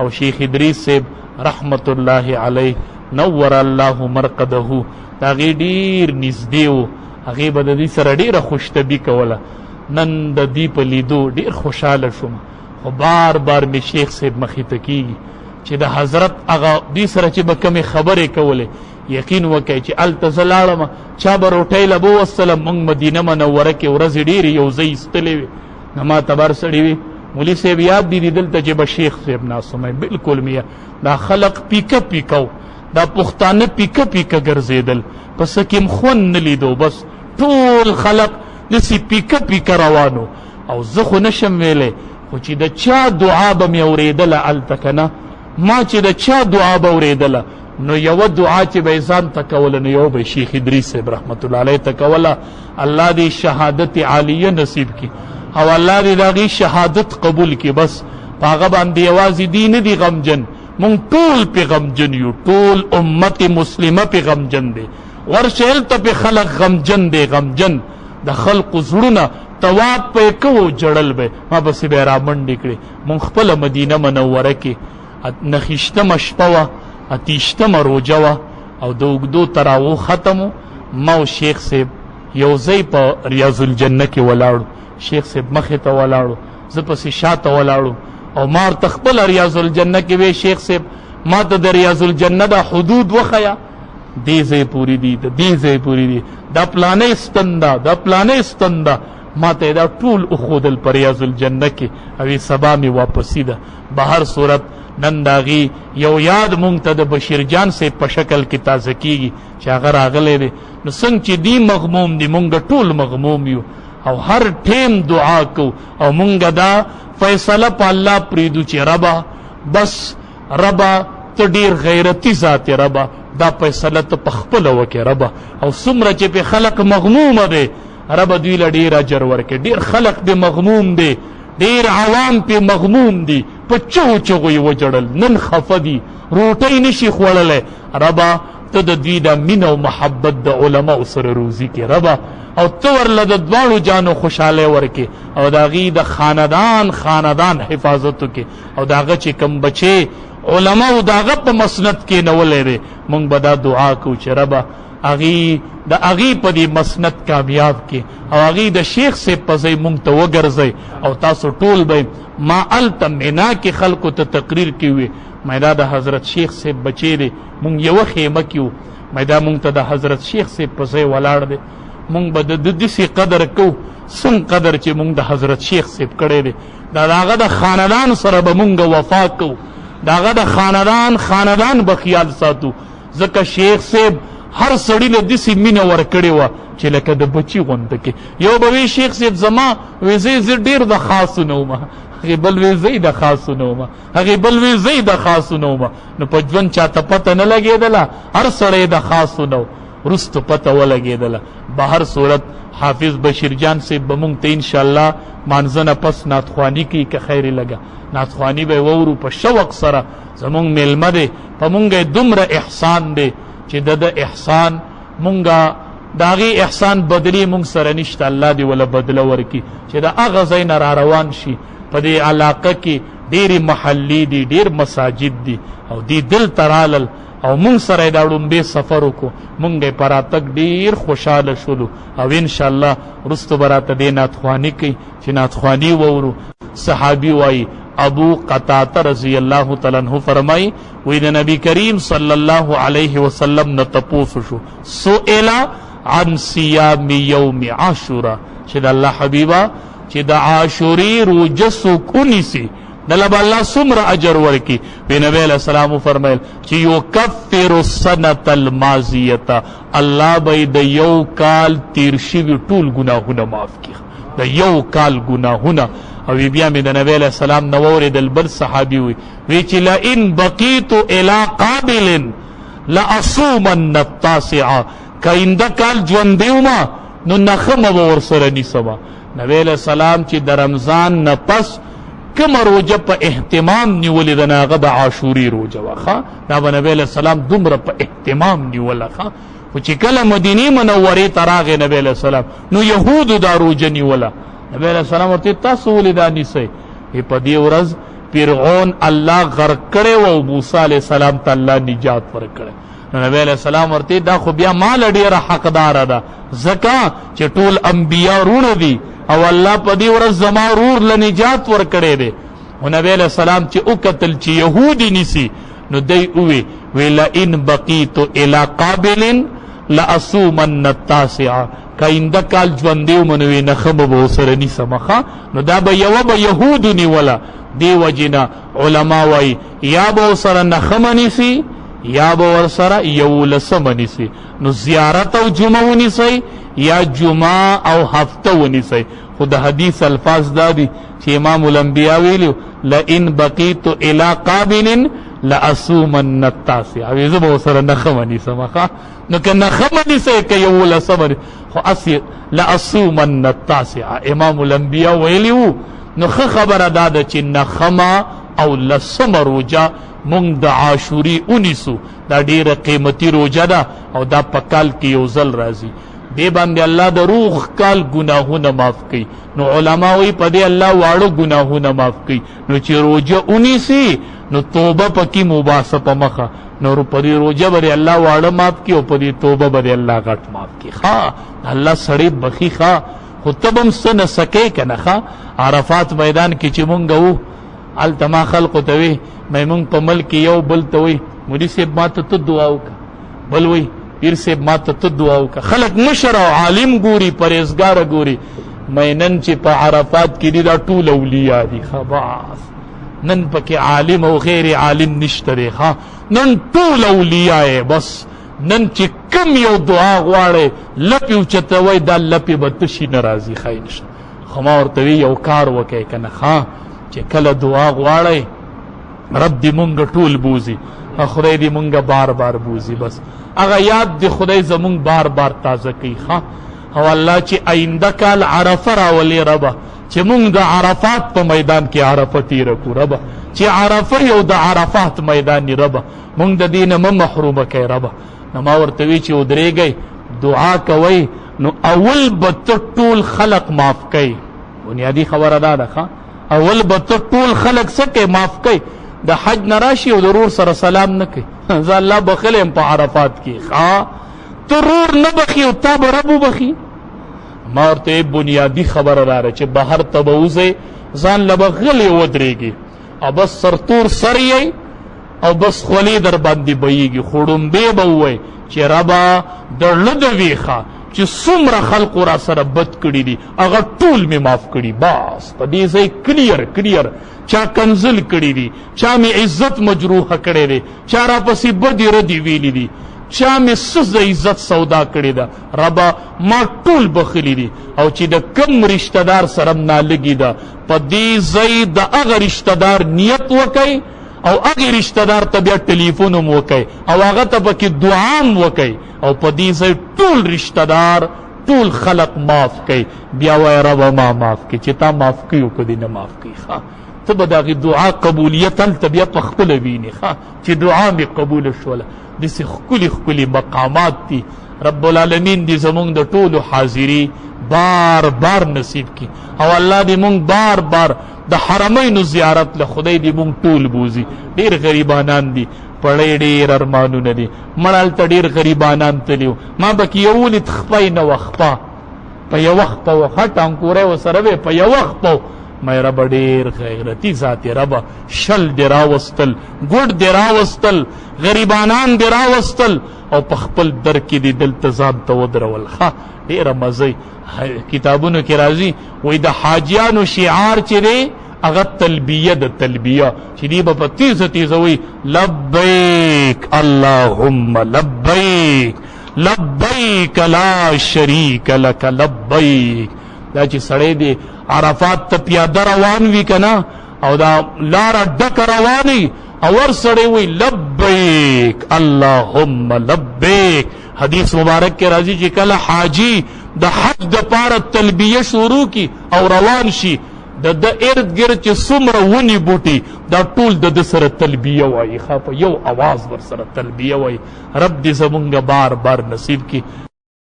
او شیخ ادریس صاحب رحمت الله علیه نور الله مرقده دا غي ډیر نږدې و، هغې به د دې سره ډیره خوشطبي کوله. نن د دې په لیدو ډیر خوشحاله شوم، خو بار بار مې شیخ صاحب مخې ته کېږي چې د حضرت هغه دې سره چې به کومې خبرې کولې یقین وکړئ چې هلته زه لاړم چا به روټۍ له به وستلم. موږ مدینه منوره کې ورځې ډېرې یو ځای ایستلې وې، نو ما تبر سړي وي مولي صاحب یاد دي دلته چې به شیخ صاحب ناسومی بلکل مې دا خلق پیکه پیکو، دا پښتانه پیکه پیکه ګرځېدل، په څه کې م خوند نه لیدو، بس ټول خلق داسې پیکه پیکه روانو. او زه خو نشم ویلی، خو چې د چا دعا به مې اورېدله هلته که نه، ما چې د چا دعا به اورېدله نو یوه دعا چې به یې ځان ته کوله نو یو به شیخ ادریس صاحب رحمت الله علیه ته کوله. الله دې شهادت عالیه نصیب کړي او الله دې د هغې شهادت قبول کړي. بس په هغه باندې یوازې دی نه دي غمجن، مونږ ټول پې غمجن یو، ټول امت مسلمه پې غمجن دی. ورشه هلته پې خلق غمجن دی، غمجن د خلقو زړونه تواب په یې کوو جړل به ما پسې به یې را منډې کړې. مونږ خپله مدینه منوره کې نخیشتمه شپه وه، اتیشتمه روجه وه او د اوږدو تراوو ختم و. ما او شیخ صاحب یو ځای په ریاض الجنه کې ولاړو، شیخ صاحب مخې ته ولاړو، زه پسې شاته ولاړو او ما ورته خپله ریاض الجنه کې وی شیخ صاحب ما ته د ریاض الجنه دا حدود وښیه، دې ځای پورې دي، د دې ځای پورې دي، دا پلانې ستن ده، دا پلانې ستن ده. ما ته دا ټول وښودل په ریاض الجنه کې او سبا مې واپسي ده. به هر صورت نن د هغې یو یاد مونږ ته د بشیر جان صاحب په شکل کې تازه کېږي چې هغه راغلی دی. نو څنګه چې دی مغموم دی مونږ ټول مغموم یو او هر ټیم دعا کو او مونږ دا فیصله په الله پرېږدو چې ربه بس ربه ته ډېر غیرتي ذات یې ربه دا فیصله ته په خپله وکړې ربه. او څومره چې پې خلق مغمومه دی ربه دوی له ډېر اجر ورکړي. ډېر خلق پې مغموم دی، ډېر عوام پې مغموم دي، په چغو چغو یې وجړل، نن خفه دي، روټۍ نشي خوړلی. ربه ته د دوی د مینه او محبت د علماو سره روزي کې ربه، او ته ورله د دواړو جانو خوشحالی ورکې او د هغې د خاندان حفاظت وکې او د هغه چې کوم بچې علماو د هغه په مسند کېنولی دی. مونږ به دا دعا کوو چې ربه د هغې په دې مسند کامیاب کې او هغې د شیخ صاحب په ځای مونږ ته وګرځئ او تاسو ټول به ما هلته منا کې خلکو ته تقریر کې وي مې دا د حضرت شیخ صاحب بچی دی، مونږ یوه خیمه کې وو، مې دا مونږ ته د حضرت شیخ صاحب په ځای ولاړ دی. مونږ به د داسې قدر کوو څنګه قدر چې مونږ د حضرت شیخ صاحب کړی دی. دا د هغه د خاندان سره به مونږ وفا کوو، د هغه د خاندان به خیال ساتو، ځکه شیخ صاحب هر سړي له داسې مینه ورکړې وه چې لکه د بچي غونته کې. یو به وی شیخ صاحب زما وی زه ډېر د خاصو نه ومه، هغې بل وی زه د خاصو نه ومه، هغې بل وی زه د خاصو نه ومه. نو په ژوند چاته پته نه لګېدله، هر سړی د خاصو نه و، وروسته پته ولګېدله. به هر صورت حافظ بشیر جان صاحب به مونږ ته انشاءالله مانځه نه پس نعتخواني کوي که خیر یې لګه نعتخواني به یې وورو په شوق سره. زمونږ میلمه دی، په مونږ یې دومره احسان دی چې د احسان مونږه د هغې احسان بدلې مونږ سره نشته. الله دې وله بدله ورکړي چې د هغه ځای نه را روان شي. په دې علاقه کې ډېرې محلې دي، ډېر مساجد دي او دې دلته رالل او مونږ سره یې دا ړومبې سفر وکړو. مونږ یې په راتګ ډېر خوشحاله شولو او انشاءالله وروسته به راته دې نعتخواني کوي چې نعتخواني وورو. صحابي وایي ابو قتاده رضی الله تعالی عنہ فرمای وی د نبی کریم صلی الله علیه وسلم نه تپوس شو سئل عن صيام یوم عاشوراء چې د الله حبیبا چې د عاشوري روزه سکونی سي دله به الله څومره اجر ورکړي. وی نبی علیه السلام فرمایل چې یکفر السنة الماضیه الله به د یو کال تیر شوي ټول ګناهونه معاف کړي، د یو کال ګناهونه. او بیا مې د نبی علیه السلام نه واورېدل بل صحابي وی چې لئن بقیت الی قابل لاصومن التاسعه که آینده کال ژوندی ومه نو نښمه به ورسره نیسمه. نبی علیه السلام چې د رمضان نه پس کومه روژه په اهتمام نیولې ده نه هغه د عاشوري روژه وه ښه. دا به نبی علیه السلام دومره په اهتمام نیوله ښه. خو چې کله مدینې منورې ته راغی نبی علیه السلام نو یهودو دا روژه نیوله. نبی علیہ السلام ورته تاسو ولې دا نیسئ؟ په دې ورځ فرعون الله غرق کړي او موسی علیہ السلام ته الله نجات ورکړي. نو نبی علیہ السلام ورته دا خو بیا مال ډیره حقدار ده ځکه چې ټول انبیا رونه دي او الله په دې ورځ زما رور له نجات ورکړي دي. او نبی علیہ السلام چې او قتل چې يهودي نسی نو دی اوی ویلا ان بقیت الى قابل لاصومن التاسع کاینده کال ژوندیو منوي نخم به سره نیسمخه نو دا به یو به يهود نیولا دی وجنا علما وای یا به سره نخم نیسی یا به ور سره یو لسم نیسی. نو زیارت او جمعه ونیسی یا جمعه او هفته ونیسی. خود حدیث الفاظ دادی چې امام الانبیاء ویلو لئن بقیت الى قابل لأصومن التاسع ویزه به سره نخم نیسمخه نو که نخم نیسی که یو لسم خو اسی لأصومن التاسع امام الانبیاء ویلیو. نو خبر داده چې نخما او لسم روجا مونږ د عاشوري اونیسو دا ډیره قیمتي روجه ده او دا په کال کې یو ځل راځي. دې باندې الله د روح کال ګناهونه معاف کوي. نو علما وی په دې الله واړو ګناهونه معاف کوي. نو چې روجه اونیسی نو توبه پکې مباسه په مخه نو په دې روجه باندې الله واړه معاف کوي او په دې توبه باندې الله غټ معاف کوي. ها الله سړی بخي ښا خو تبم سن سکے کنه ښا عرفات میدان کې چې مونږ وو التما خلق ته وی مې مونږ په ملک یو بل ته وی مولوی صاحب ماته ته دعا وکړه بل وی پیر صاحب ماته ته دعا وکړه. خلق مشر او عالم ګوري پرهیزګار ګوري مې نن چې په عرفات کې دي دا ټول اولیاء دي خلاص نن پکې عالم او غیر عالم نشته دی ها نن ټول اولیاء بس نن چې کم یو دعا غواړي لپی اوچته وای دا لپی به تشي ناراضي خاینش خو ما ورته یو کار وکړي کنه ها چې کله دعا غواړي رب دې مونږ ټول بوزي خدای دې مونږ بار بار بوزي بس هغه یاد دې خدای زمونږ بار بار تازه کوي ها او الله چې آینده کال عرفه راولي ربا چې مونږ د عرفات په میدان کې عرفه تیر کو ربا چې عرفه یو د عرفات میدان ربا مونږ د دین محرومه کوي ربا. نو ما ورته وی چې ودرېږئ دعا کوي نو اول به ټول خلق معاف کوي. بنیادی خبره ده اول به ټول خلق سکه معاف کوي. د حج نراشي او ضرور سره سلام نه کوي ځا الله بخلم په عرفات کې ها ضرور نه بخي او تاب رب بخي. ما ورته بنیادی خبره ده چې بهر تبوزه ځان لبغلی ودرېږي او بس سرتور سریي او بس خولي در باندې بېږي خړم به بوي چې ربا درله د ویخه چې څومره خلق را سره بد کړی دي هغه ټول می معاف کړي بس په دې ځای کلیر چا کنزل کړی دي چا می عزت مجروحه کړی دي چا را پسې بدی ردی ویلی دي چا می سز عزت سودا کړی ده ربا ما ټول بخلی دي او چې د کم رشتہ دار سره نه لګی ده په دې ځای د هغه رشتہ دار نیت وکي او هغه رشتہ دار ته بیا ټلیفون وکي او هغه ته پکې دعا وکي او په دې ځای ټول رشتہ دار ټول خلق معاف کوي. بیا وای رب ما معاف کوي چې تا معاف کوي او کدی نه معاف کوي ښا ته به دغه دعا قبولیت ته بیا په خپل ویني ښا چې دعا می قبول شوله. دسې خکلی مقامات دي رب العالمین دې زمونږ د ټولو حاضری بار بار نصیب کی او الله دې مونږ بار بار د حرمینو زیارت له خدای دې مونږ ټول بوزي. ډیر غریبانان دي پړې ډیر ارمانونه دي مړال ته ډیر غریبانان تلیو ما بکی یو لید خپای نه وخپا په یو وخت په وخت انکوره وسره په یو وخت په مې رب ډیر غیرتی ذات رب شل دراوستل ګډ دراوستل غریبانان دراوستل او په خپل در کې دي دلتزام ته ودرول ښا ډیر مزه کتابونو کې راځي وې د حاجیانو شعار چره اغه تلبیه د تلبیه چې دی په تیز وی لبیک اللهم لبیک لبیک لا شریک لک لبیک. دا چې سړی دی عرفات ته پیاده روان وی کنا او دا لار ډک رواني او ور سړی وی لبیک اللهم لبیک. حدیث مبارک کې راځي چې کله حاجی د حج د پاره تلبیه شروع کی او روان شي د ارد گرد چې څومره ونی بوټي دا ټول د سره تلبیه وایي ښا په یو आवाज ور سره تلبیه وایي. رب دې زمونږ بار بار نصیب کی.